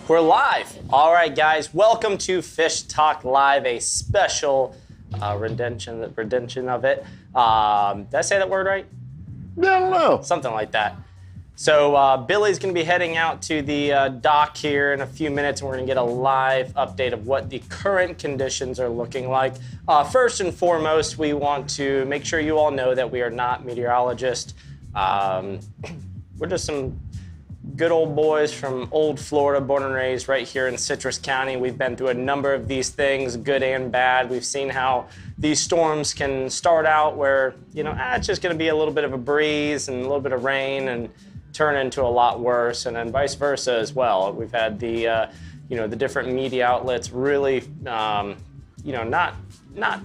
We're live. All right, guys, welcome to Fish Talk Live, a special rendition of it. Did I say that word right? I don't know. Something like that. So Billy's going to be heading out to the dock here in a few minutes, and we're going to get a live update of what the current conditions are looking like. First and foremost, we want to make sure you all know that we are not meteorologists. We're just some good old boys from old Florida, born and raised right here in Citrus County. We've been through a number of these things, good and bad. We've seen how these storms can start out where, it's just going to be a little bit of a breeze and a little bit of rain and turn into a lot worse, and then vice versa as well. We've had the, the different media outlets really, not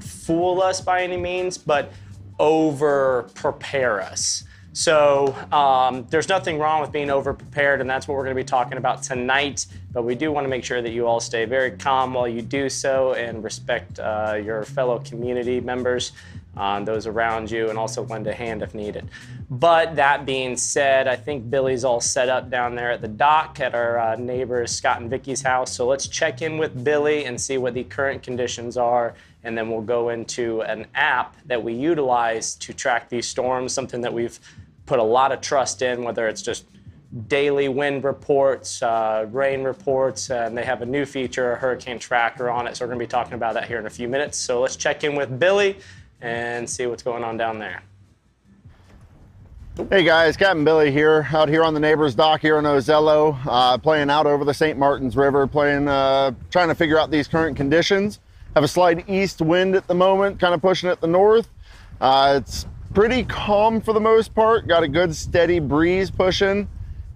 fool us by any means, but over-prepare us. So there's nothing wrong with being over-prepared, and that's what we're going to be talking about tonight. But we do want to make sure that you all stay very calm while you do so and respect your fellow community members, those around you, and also lend a hand if needed. But that being said, I think Billy's all set up down there at the dock at our neighbors Scott and Vicky's house. So let's check in with Billy and see what the current conditions are, and then we'll go into an app that we utilize to track these storms, something that we've put a lot of trust in, whether it's just daily wind reports, rain reports, and they have a new feature, a hurricane tracker on it. So we're going to be talking about that here in a few minutes. So let's check in with Billy and see what's going on down there. Hey guys, Captain Billy here, out here on the neighbor's dock here in Ozello, playing out over the St. Martin's River, trying to figure out these current conditions. Have a slight east wind at the moment, kind of pushing at the north. It's pretty calm for the most part. Got a good steady breeze pushing.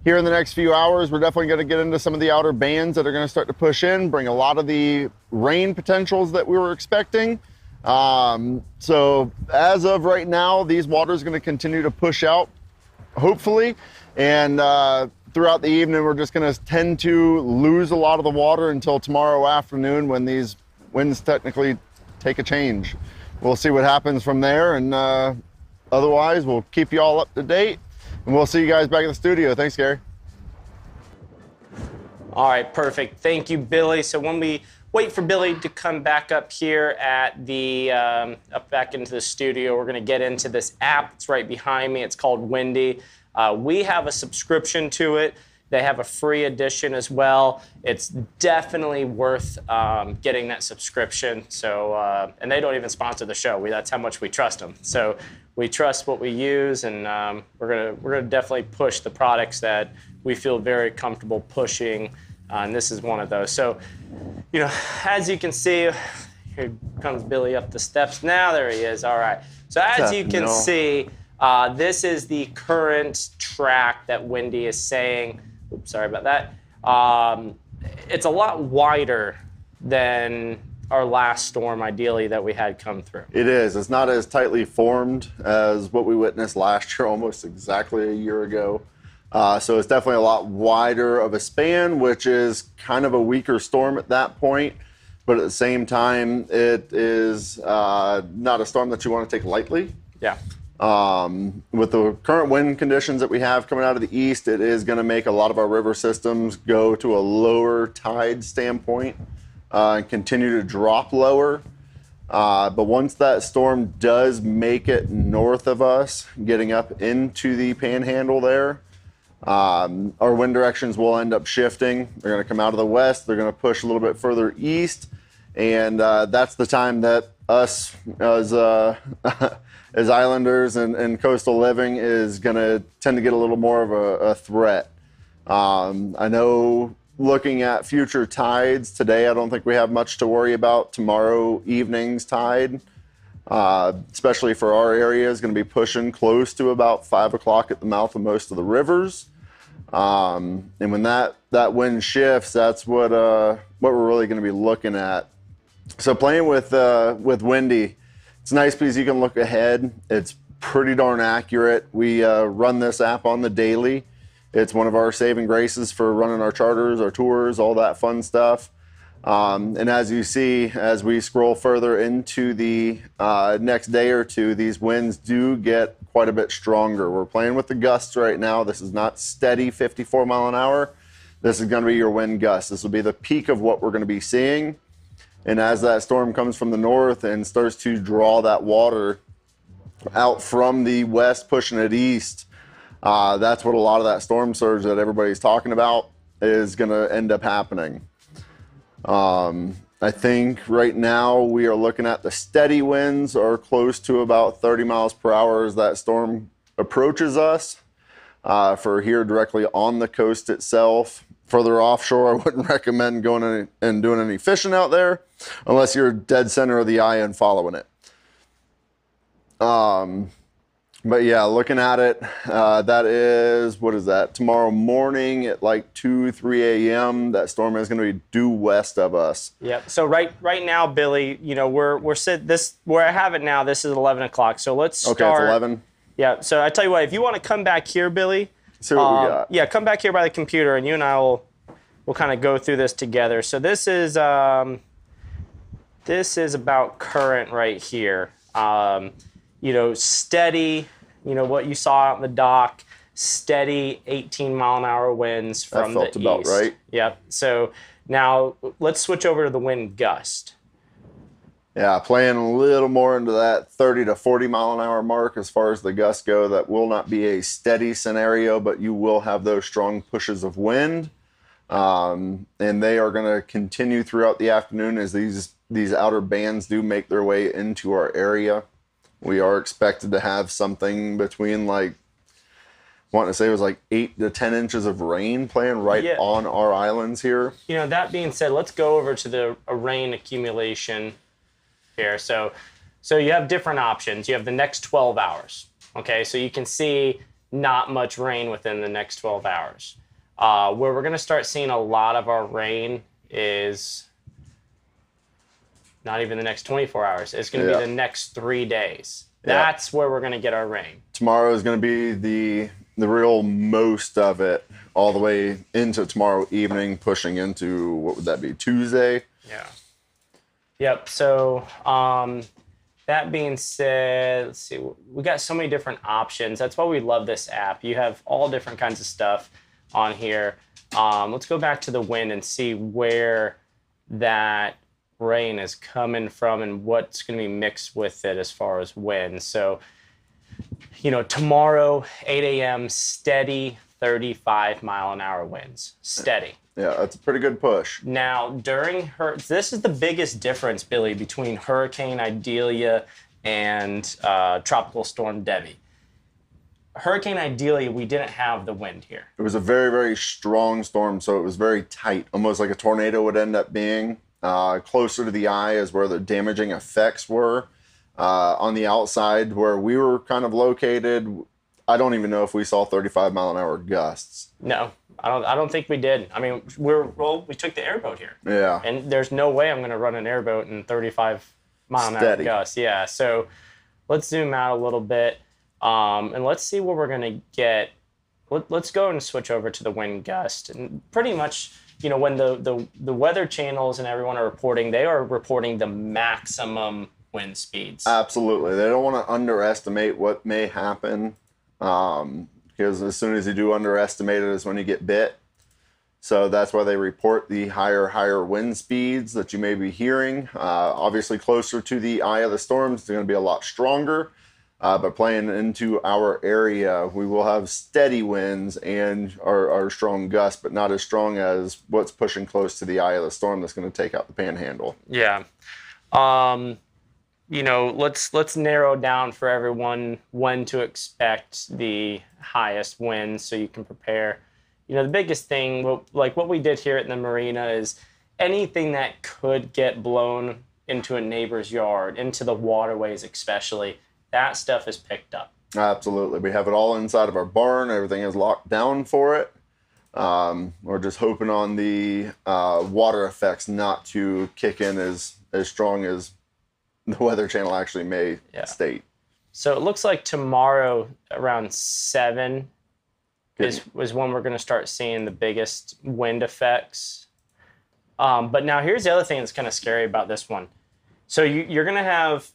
Here in the next few hours, we're definitely going to get into some of the outer bands that are going to start to push in, bring a lot of the rain potentials that we were expecting. So as of right now, these waters are going to continue to push out, hopefully, and throughout the evening, we're just going to tend to lose a lot of the water until tomorrow afternoon when these winds technically take a change. We'll see what happens from there, and otherwise we'll keep you all up to date, and we'll see you guys back at the studio. Thanks, Gary. All right, perfect. Thank you, Billy. So when we wait for Billy to come back up here at the up back into the studio, we're going to get into this app. It's right behind me. It's called Wendy. We have a subscription to it. They have a free edition as well. It's definitely worth getting that subscription. So, and they don't even sponsor the show. That's how much we trust them. So we trust what we use, and we're gonna definitely push the products that we feel very comfortable pushing. And this is one of those. So, you know, as you can see, here comes Billy up the steps now. There he is. All right. So as you can see, this is the current track that Wendy is saying. Oops, sorry about that. It's a lot wider than our last storm, ideally, that we had come through. It is. It's not as tightly formed as what we witnessed last year, almost exactly a year ago. So it's definitely a lot wider of a span, which is kind of a weaker storm at that point. But at the same time, it is not a storm that you want to take lightly. Yeah. With the current wind conditions that we have coming out of the east, it is going to make a lot of our river systems go to a lower tide standpoint and continue to drop lower. But once that storm does make it north of us, getting up into the panhandle there, our wind directions will end up shifting. They're going to come out of the west. They're going to push a little bit further east. And that's the time that us as islanders and coastal living is going to tend to get a little more of a threat. I know looking at future tides today, I don't think we have much to worry about. Tomorrow evening's tide, especially for our area, is going to be pushing close to about 5 o'clock at the mouth of most of the rivers. And when that wind shifts, that's what we're really going to be looking at. So playing with Wendy, it's nice because you can look ahead. It's pretty darn accurate. We run this app on the daily. It's one of our saving graces for running our charters, our tours, all that fun stuff. And as you see, as we scroll further into the next day or two, these winds do get quite a bit stronger. We're playing with the gusts right now. This is not steady 54 mile an hour. This is going to be your wind gust. This will be the peak of what we're going to be seeing. And as that storm comes from the north and starts to draw that water out from the west, pushing it east, that's what a lot of that storm surge that everybody's talking about is going to end up happening. I think right now we are looking at the steady winds are close to about 30 miles per hour as that storm approaches us. For here directly on the coast itself. Further offshore, I wouldn't recommend going and doing any fishing out there unless you're dead center of the eye and following it. But yeah, looking at it, that is, what is that? Tomorrow morning at like 2, 3 a.m., that storm is going to be due west of us. Yep. So right now, Billy, you know, we're sitting this where I have it now. This is 11 o'clock. So let's start. Okay, it's 11. Yeah. So I tell you what, if you want to come back here, Billy. See what we got. Yeah, come back here by the computer, and you and I will kind of go through this together. So this is about current right here. You know, steady. You know what you saw out in the dock. Steady 18 mile an hour winds from the east. That felt about right. Yep. So now let's switch over to the wind gust. Yeah, playing a little more into that 30 to 40 mile an hour mark as far as the gusts go. That will not be a steady scenario, but you will have those strong pushes of wind. And they are going to continue throughout the afternoon as these outer bands do make their way into our area. We are expected to have something between I want to say it was like 8 to 10 inches of rain playing on our islands here. You know, that being said, let's go over to the rain accumulation here. So you have different options. You have the next 12 hours. Okay, so you can see not much rain within the next 12 hours. Where we're going to start seeing a lot of our rain is not even the next 24 hours. It's going to be the next 3 days. That's where we're going to get our rain. Tomorrow is going to be the real most of it all the way into tomorrow evening, pushing into, what would that be, Tuesday? Yeah. Yep. So that being said, let's see. We got so many different options. That's why we love this app. You have all different kinds of stuff on here. Let's go back to the wind and see where that rain is coming from and what's going to be mixed with it as far as wind. So, you know, tomorrow, 8 a.m., steady 35-mile-an-hour winds. Steady. Yeah, that's a pretty good push. Now, this is the biggest difference, Billy, between Hurricane Idalia and Tropical Storm Debby. Hurricane Idalia, we didn't have the wind here. It was a very, very strong storm, so it was very tight, almost like a tornado would end up being. Closer to the eye is where the damaging effects were. On the outside, where we were kind of located, I don't even know if we saw 35-mile-an-hour gusts. No, I don't think we did. I mean, we took the airboat here. Yeah. And there's no way I'm going to run an airboat in 35-mile-an-hour gusts. Yeah. So let's zoom out a little bit, and let's see what we're going to get. Let's go and switch over to the wind gust. And pretty much, you know, when the weather channels and everyone are reporting, they are reporting the maximum wind speeds. Absolutely. They don't want to underestimate what may happen, because as soon as you do underestimate it is when you get bit. So that's why they report the higher wind speeds that you may be hearing. Obviously, closer to the eye of the storms, it's going to be a lot stronger. But playing into our area, we will have steady winds and our strong gusts, but not as strong as what's pushing close to the eye of the storm that's going to take out the panhandle. Yeah. You know, let's narrow down for everyone when to expect the highest winds so you can prepare. You know, the biggest thing, like what we did here at the marina, is anything that could get blown into a neighbor's yard, into the waterways especially, that stuff is picked up. Absolutely. We have it all inside of our barn. Everything is locked down for it. We're just hoping on the water effects not to kick in as strong as the Weather Channel actually may state. So it looks like tomorrow around 7 is when we're going to start seeing the biggest wind effects. But now here's the other thing that's kind of scary about this one. So you're going to have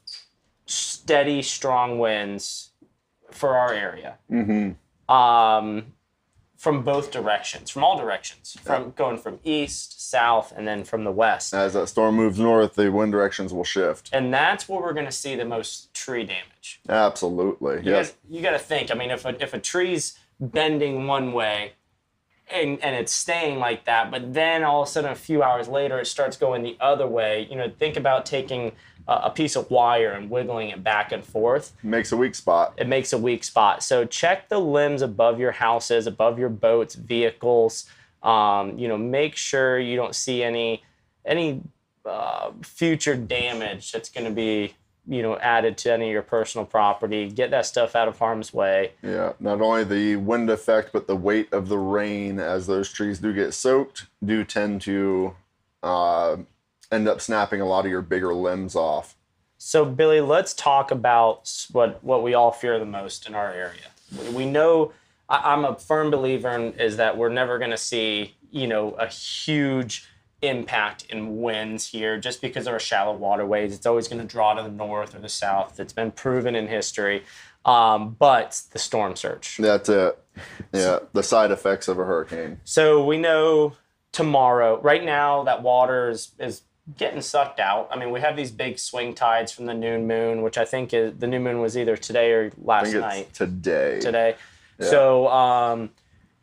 steady, strong winds for our area. Mm-hmm. From both directions, from all directions, going from east, south, and then from the west. As that storm moves north, the wind directions will shift. And that's where we're going to see the most tree damage. Absolutely, yes. You got to think, I mean, if a tree's bending one way and it's staying like that, but then all of a sudden a few hours later it starts going the other way, you know, think about taking a piece of wire and wiggling it back and forth. Makes a weak spot. It makes a weak spot. So check the limbs above your houses, above your boats, vehicles. You know, make sure you don't see any future damage that's going to be, you know, added to any of your personal property. Get that stuff out of harm's way. Yeah, not only the wind effect, but the weight of the rain as those trees do get soaked, do tend to end up snapping a lot of your bigger limbs off. So, Billy, let's talk about what we all fear the most in our area. We know, I'm a firm believer in, is that we're never going to see, you know, a huge impact in winds here just because of our shallow waterways. It's always going to draw to the north or the south. It's been proven in history. But the storm surge. That's it. Yeah, the side effects of a hurricane. So we know tomorrow, right now, that water is getting sucked out. I mean, we have these big swing tides from the noon moon, which I think the new moon was either today or last night. Today. Yeah. So,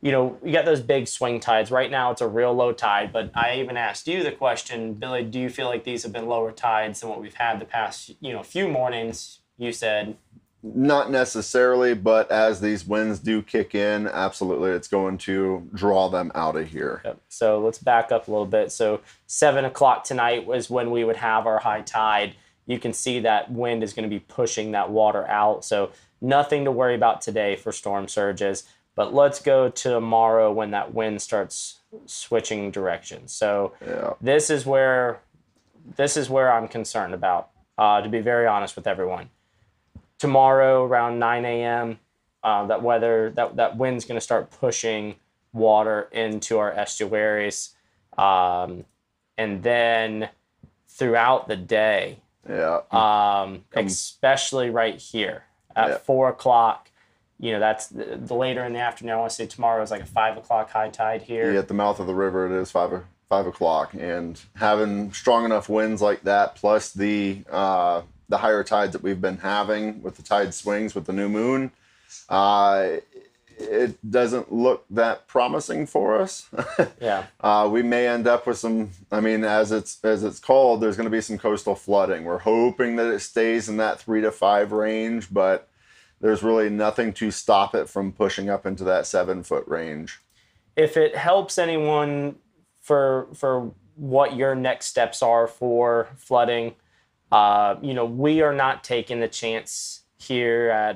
you know, you got those big swing tides. Right now, it's a real low tide, but I even asked you the question, Billy, do you feel like these have been lower tides than what we've had the past, you know, few mornings? You said... Not necessarily, but as these winds do kick in, absolutely, it's going to draw them out of here. Yep. So let's back up a little bit. So 7 o'clock tonight was when we would have our high tide. You can see that wind is going to be pushing that water out. So nothing to worry about today for storm surges. But let's go to tomorrow when that wind starts switching directions. So this is where I'm concerned about, to be very honest with everyone. Tomorrow around 9 a.m., that wind's going to start pushing water into our estuaries. And then throughout the day, especially right here at 4 o'clock, that's the later in the afternoon. I want to say tomorrow is like a 5 o'clock high tide here. Yeah, at the mouth of the river, it is 5 o'clock. And having strong enough winds like that, plus the higher tides that we've been having with the tide swings with the new moon, it doesn't look that promising for us. We may end up with some, as it's called, there's going to be some coastal flooding. We're hoping that it stays in that 3 to 5 range, but there's really nothing to stop it from pushing up into that 7-foot range. If it helps anyone for what your next steps are for flooding, we are not taking the chance here at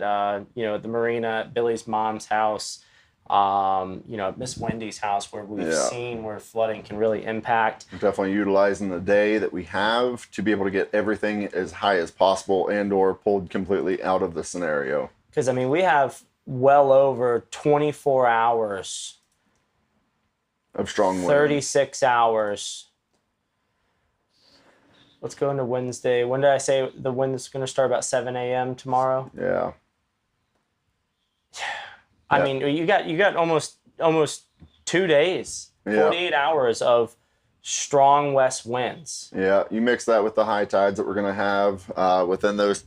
the marina, at Billy's mom's house, at Miss Wendy's house, where we've seen where flooding can really impact. We're definitely utilizing the day that we have to be able to get everything as high as possible and or pulled completely out of the scenario. Because we have well over 24 hours of strong wind. 36 hours. Let's go into Wednesday. When did I say the wind's going to start about 7 a.m. tomorrow? Yeah. You got almost 2 days, 48 hours of strong west winds. Yeah, you mix that with the high tides that we're going to have within those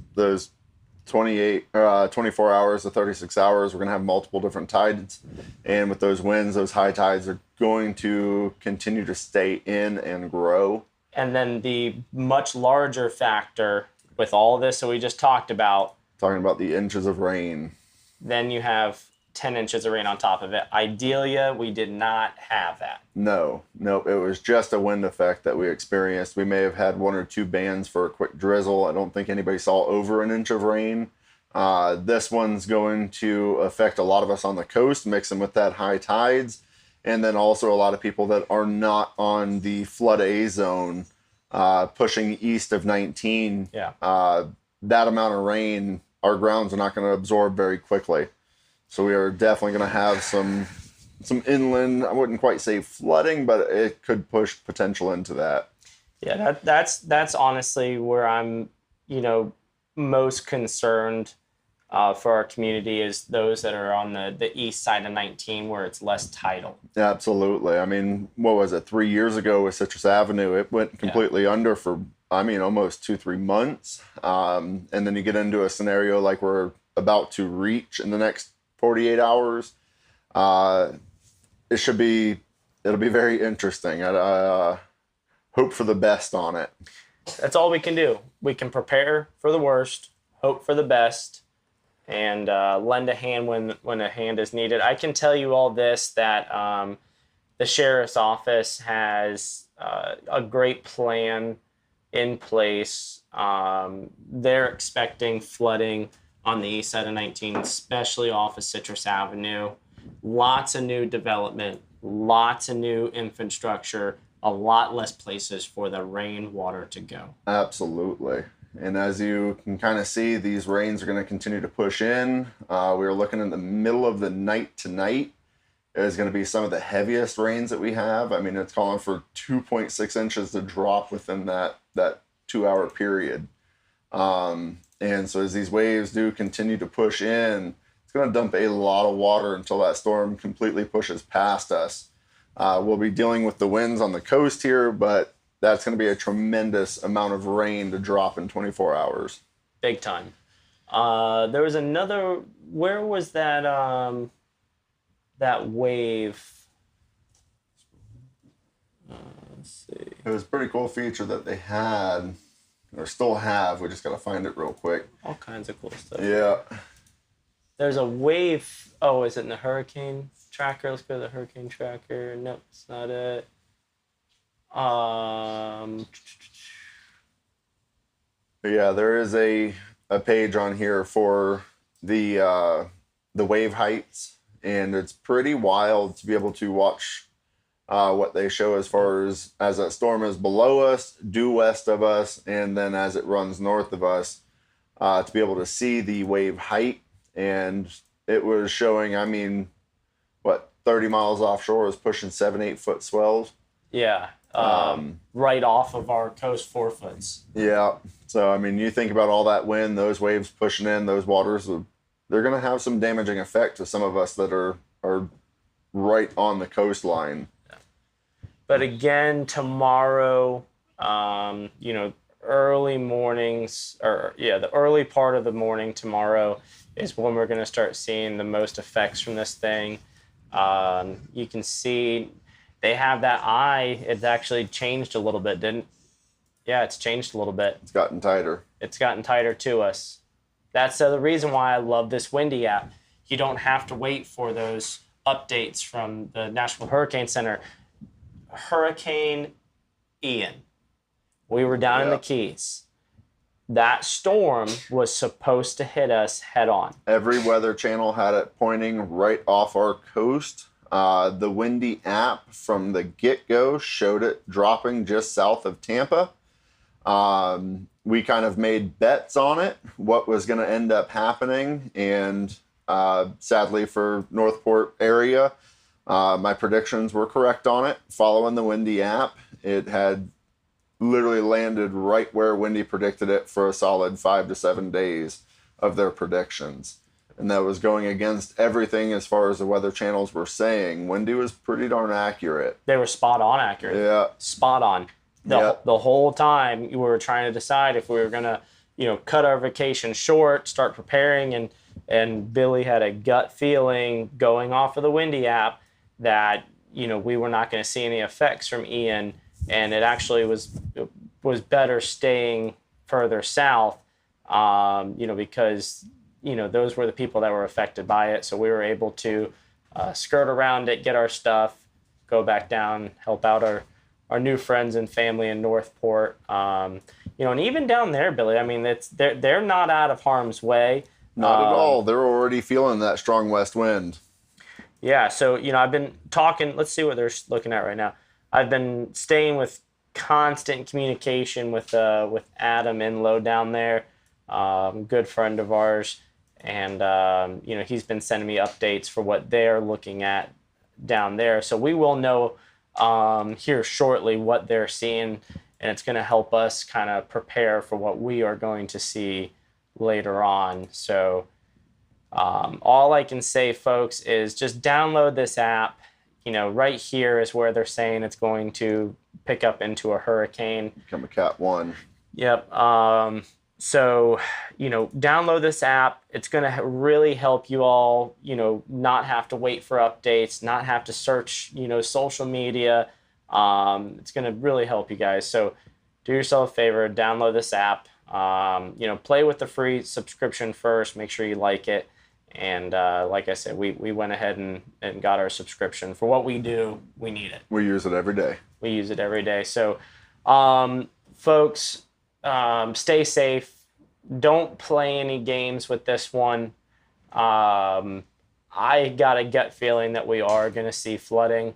24 hours to 36 hours. We're going to have multiple different tides, and with those winds, those high tides are going to continue to stay in and grow. And then the much larger factor with all this that we just talked about. Talking about the inches of rain. Then you have 10 inches of rain on top of it. Ideally, we did not have that. No, it was just a wind effect that we experienced. We may have had 1 or 2 bands for a quick drizzle. I don't think anybody saw over an inch of rain. This one's going to affect a lot of us on the coast, mixing with that high tides. And then also a lot of people that are not on the flood A zone, pushing east of 19. That amount of rain, our grounds are not going to absorb very quickly. So we are definitely going to have some inland, I wouldn't quite say flooding, but it could push potential into that. Yeah, that's honestly where I'm, most concerned for our community, is those that are on the east side of 19, where it's less tidal. Absolutely. What was it, 3 years ago with Citrus Avenue? It went completely under for, almost 2-3 months. And then you get into a scenario like we're about to reach in the next 48 hours. It'll be very interesting. I hope for the best on it. That's all we can do. We can prepare for the worst, hope for the best, and lend a hand when a hand is needed. I can tell you all this, that the sheriff's office has a great plan in place. They're expecting flooding on the east side of 19, especially off of Citrus Avenue. Lots of new development, lots of new infrastructure, a lot less places for the rainwater to go. Absolutely. And as you can kind of see, these rains are going to continue to push in. We are looking in the middle of the night tonight. It is going to be some of the heaviest rains that we have. It's calling for 2.6 inches to drop within that 2-hour period. And so as these waves do continue to push in, it's going to dump a lot of water until that storm completely pushes past us. We'll be dealing with the winds on the coast here, but that's going to be a tremendous amount of rain to drop in 24 hours. Big time. There was another, where was that wave? Let's see. It was a pretty cool feature that they had, or still have. We just got to find it real quick. All kinds of cool stuff. Yeah. There's a wave. Oh, is it in the hurricane tracker? Let's go to the hurricane tracker. Nope, it's not it. Yeah, there is a page on here for the wave heights, and it's pretty wild to be able to watch what they show as far as that storm is below us, due west of us, and then as it runs north of us, to be able to see the wave height. And it was showing, I mean, what, 30 miles offshore was pushing 7-8 foot swells. Yeah. Right off of our coast 4 foots. Yeah. So, I mean, you think about all that wind, those waves pushing in, those waters, they're going to have some damaging effect to some of us that are right on the coastline. But again, tomorrow, early mornings, the early part of the morning tomorrow is when we're going to start seeing the most effects from this thing. You can see they have that eye. It's actually changed a little bit, didn't? Yeah, it's changed a little bit. It's gotten tighter. It's gotten tighter to us. That's the reason why I love this Wendy app. You don't have to wait for those updates from the National Hurricane Center. Hurricane Ian. We were down in the Keys. That storm was supposed to hit us head on. Every weather channel had it pointing right off our coast. The Wendy app from the get-go showed it dropping just south of Tampa. We kind of made bets on it, what was going to end up happening. And sadly for Northport area, my predictions were correct on it. Following the Wendy app, it had literally landed right where Wendy predicted it for a solid 5 to 7 days of their predictions. And that was going against everything as far as the weather channels were saying. Wendy was pretty darn accurate. They were spot on accurate. Yeah. Spot on. The whole time we were trying to decide if we were going to, cut our vacation short, start preparing, and Billy had a gut feeling going off of the Wendy app that, we were not going to see any effects from Ian, and it actually was better staying further south, because, those were the people that were affected by it. So we were able to skirt around it, get our stuff, go back down, help out our new friends and family in Northport. And even down there, Billy, I mean, they're not out of harm's way. Not at all. They're already feeling that strong west wind. Yeah, so, I've been talking, let's see what they're looking at right now. I've been staying with constant communication with Adam Inlow down there, good friend of ours. And, he's been sending me updates for what they're looking at down there. So we will know here shortly what they're seeing, and it's going to help us kind of prepare for what we are going to see later on. So all I can say, folks, is just download this app. Right here is where they're saying it's going to pick up into a hurricane. Become a Cat 1. Yep. So, download this app. It's going to really help you all, not have to wait for updates, not have to search, social media. It's going to really help you guys. So do yourself a favor, download this app, play with the free subscription first, make sure you like it. And like I said, we went ahead and got our subscription. For what we do, we need it. We use it every day. We use it every day. So, folks, stay safe. Don't play any games with this one. I got a gut feeling that we are going to see flooding.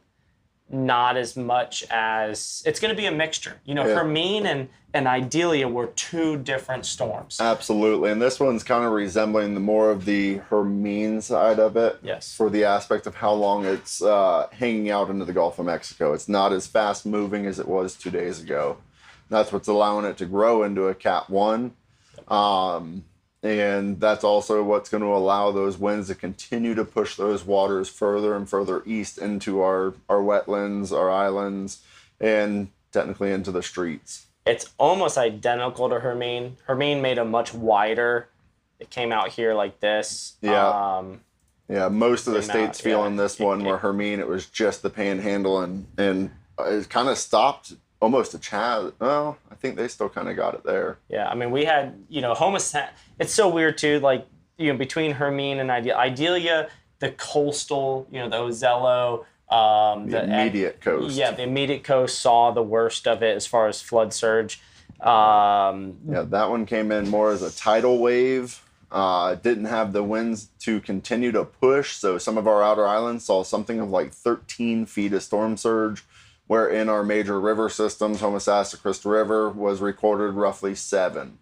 Not as much as... It's going to be a mixture. Hermine and Idalia were two different storms. Absolutely. And this one's kind of resembling the more of the Hermine side of it. Yes. For the aspect of how long it's hanging out into the Gulf of Mexico. It's not as fast moving as it was 2 days ago. That's what's allowing it to grow into a Cat 1. And that's also what's going to allow those winds to continue to push those waters further and further east into our wetlands, our islands, and technically into the streets. It's almost identical to Hermine. Hermine made a much wider. It came out here like this. Yeah. Most of the states feeling this one, where Hermine, it was just the panhandle, and it kind of stopped almost a Chad. Well, I think they still kind of got it there. Yeah, I mean, we had, it's so weird too, like, between Hermine and Idalia, the coastal, the Ozello, the immediate coast. Yeah, the immediate coast saw the worst of it as far as flood surge. That one came in more as a tidal wave. Didn't have the winds to continue to push, so some of our outer islands saw something of like 13 feet of storm surge, where in our major river systems, Homosassa River was recorded roughly 7.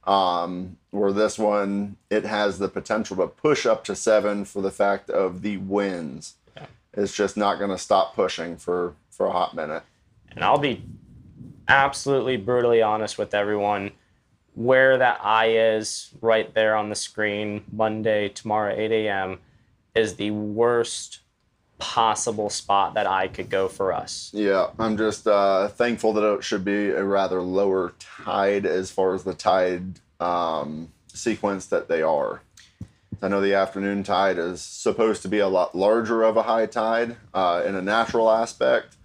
Where this one, it has the potential to push up to 7 for the fact of the winds. Yeah. It's just not going to stop pushing for a hot minute. And I'll be absolutely brutally honest with everyone. Where that eye is right there on the screen, Monday, tomorrow, 8 a.m., is the worst possible spot that I could go for us. Yeah, I'm just thankful that it should be a rather lower tide as far as the tide sequence that they are. I know the afternoon tide is supposed to be a lot larger of a high tide in a natural aspect,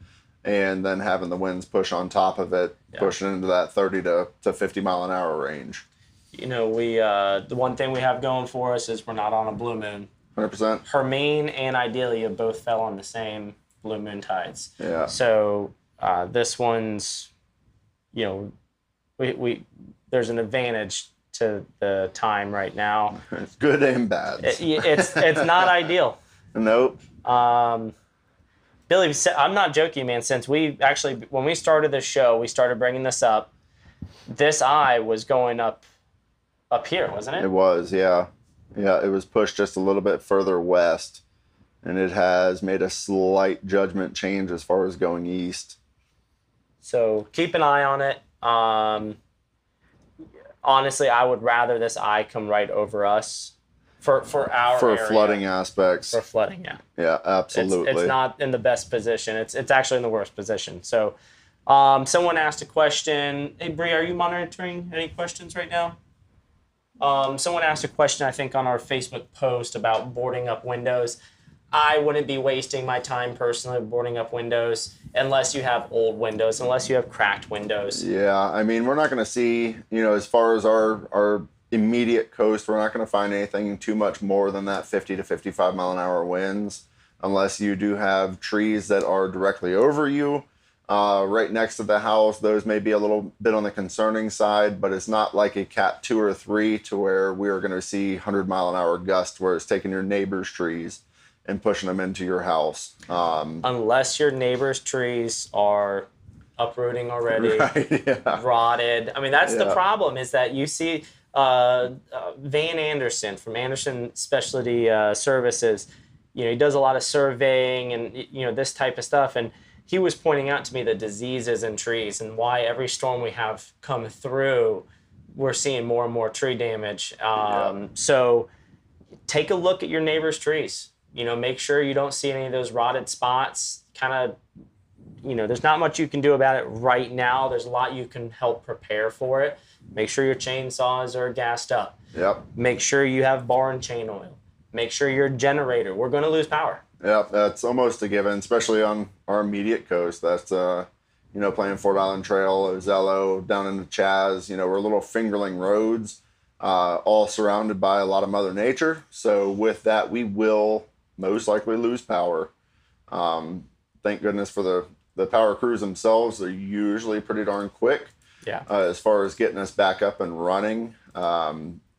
and then having the winds push on top of it, pushing into that 30 to 50 mile an hour range. You know, the one thing we have going for us is we're not on a blue moon. 100%. Hermine and Idalia both fell on the same blue moon tides. Yeah. So this one's, you know, we there's an advantage to the time right now. It's good and bad. It's not ideal. Nope. Billy, I'm not joking, man. Since when we started this show, we started bringing this up. This eye was going up here, wasn't it? It was, yeah. Yeah, it was pushed just a little bit further west, and it has made a slight judgment change as far as going east. So keep an eye on it. Honestly, I would rather this eye come right over us for our area. Flooding aspects. For flooding, yeah. Yeah, absolutely. It's not in the best position. It's actually in the worst position. So someone asked a question. Hey, Bree, are you monitoring any questions right now? Someone asked a question, I think, on our Facebook post about boarding up windows. I wouldn't be wasting my time personally boarding up windows unless you have old windows, unless you have cracked windows. Yeah, I mean, we're not going to see, as far as our immediate coast, we're not going to find anything too much more than that 50 to 55 mile an hour winds, unless you do have trees that are directly over you. Right next to the house, those may be a little bit on the concerning side, but it's not like a Cat 2 or 3 to where we are going to see 100 mile an hour gust where it's taking your neighbor's trees and pushing them into your house. Unless your neighbor's trees are uprooting already, right, yeah. Rotted. I mean, that's the problem, is that you see Van Anderson from Anderson Specialty Services, he does a lot of surveying and, this type of stuff. And he was pointing out to me the diseases in trees and why every storm we have come through, we're seeing more and more tree damage. So take a look at your neighbor's trees. Make sure you don't see any of those rotted spots. Kind of, there's not much you can do about it right now. There's a lot you can help prepare for it. Make sure your chainsaws are gassed up. Yep. Make sure you have bar and chain oil. Make sure your generator. We're going to lose power. Yep, that's almost a given, especially on our immediate coast. That's, playing Fort Island Trail, Ozello, down into Chaz. We're little fingerling roads, all surrounded by a lot of Mother Nature. So with that, we will most likely lose power. Thank goodness for the power crews themselves. They're usually pretty darn quick. Yeah. As far as getting us back up and running.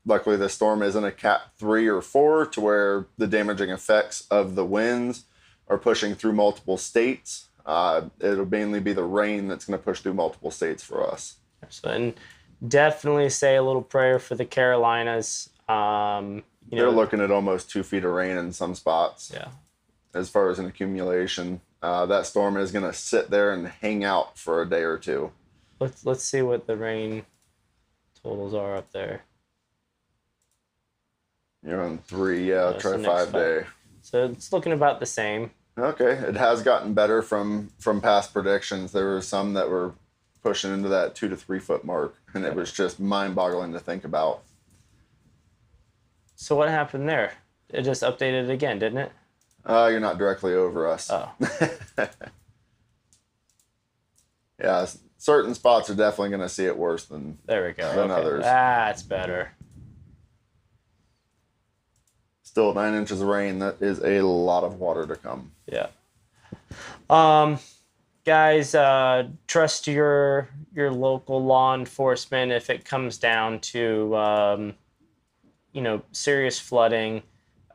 Luckily, the storm isn't a Cat 3 or 4 to where the damaging effects of the winds are pushing through multiple states. It'll mainly be the rain that's going to push through multiple states for us. So, and definitely say a little prayer for the Carolinas. They're looking at almost 2 feet of rain in some spots. Yeah. As far as an accumulation, that storm is going to sit there and hang out for a day or two. Let's see what the rain totals are up there. You're on 3, yeah. Try 5 day. So it's looking about the same. Okay, it has gotten better from past predictions. There were some that were pushing into that 2 to 3 foot mark, and it was just mind-boggling to think about. So what happened there? It just updated it again, didn't it? You're not directly over us. Oh. Yeah, certain spots are definitely going to see it worse than others. That's better. Still 9 inches of rain. That is a lot of water to come. Yeah. Guys, trust your local law enforcement if it comes down to serious flooding.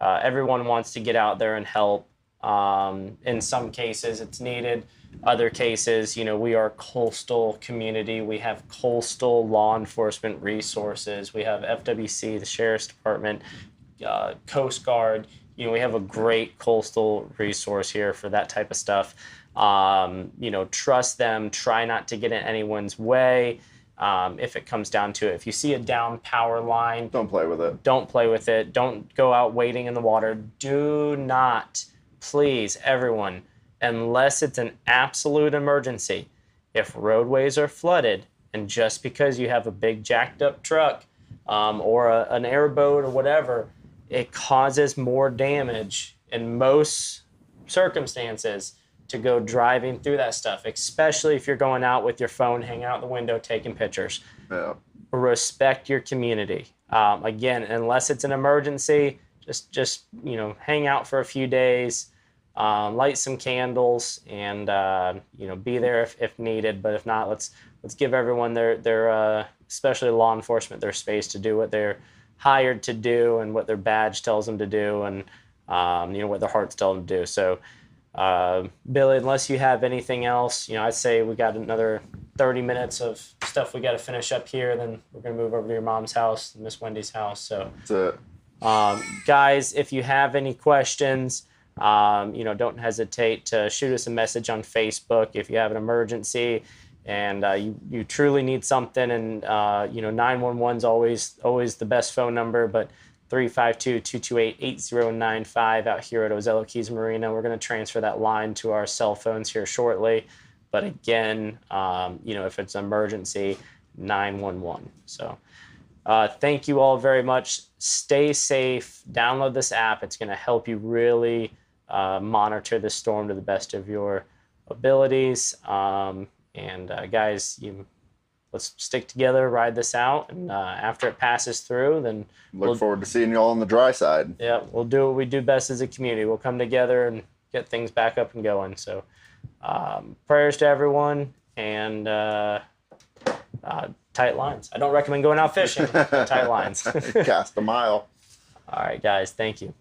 Everyone wants to get out there and help. In some cases, it's needed. other cases, you know, we are a coastal community. We have coastal law enforcement resources. We have FWC, the Sheriff's Department, Coast Guard. You know, we have a great coastal resource here for that type of stuff. You know, trust them. Try not to get in anyone's way. If it comes down to it, if you see a down power line, don't play with it. Don't play with it. Don't go out wading in the water. Do not, please, everyone, unless it's an absolute emergency. If roadways are flooded, and just because you have a big jacked up truck or an airboat or whatever, it causes more damage in most circumstances to go driving through that stuff, especially if you're going out with your phone, hanging out the window, taking pictures. Yeah. Respect your community. Again, unless it's an emergency, just you know, hang out for a few days, light some candles, and you know, be there if needed. But if not, let's give everyone their especially law enforcement, their space to do what they're hired to do and what their badge tells them to do, and you know, what their hearts tell them to do. So. Billy, unless you have anything else, you know, I'd say we got another 30 minutes of stuff we got to finish up here. Then we're going to move over to your mom's house, Miss Wendy's house. So, that's it. Guys, if you have any questions, you know, don't hesitate to shoot us a message on Facebook if you have an emergency and you truly need something. And, you know, 911 is always the best phone number, but 352-228-8095 out here at Ozello Keys Marina. We're going to transfer that line to our cell phones here shortly. But again, you know, if it's an emergency, 911. So thank you all very much. Stay safe. Download this app. It's going to help you really monitor the storm to the best of your abilities. Guys, let's stick together, ride this out, and after it passes through, then look forward to seeing you all on the dry side. Yeah, we'll do what we do best as a community. We'll come together and get things back up and going. So prayers to everyone, and tight lines. I don't recommend going out fishing. Tight lines. Cast a mile. All right, guys, thank you.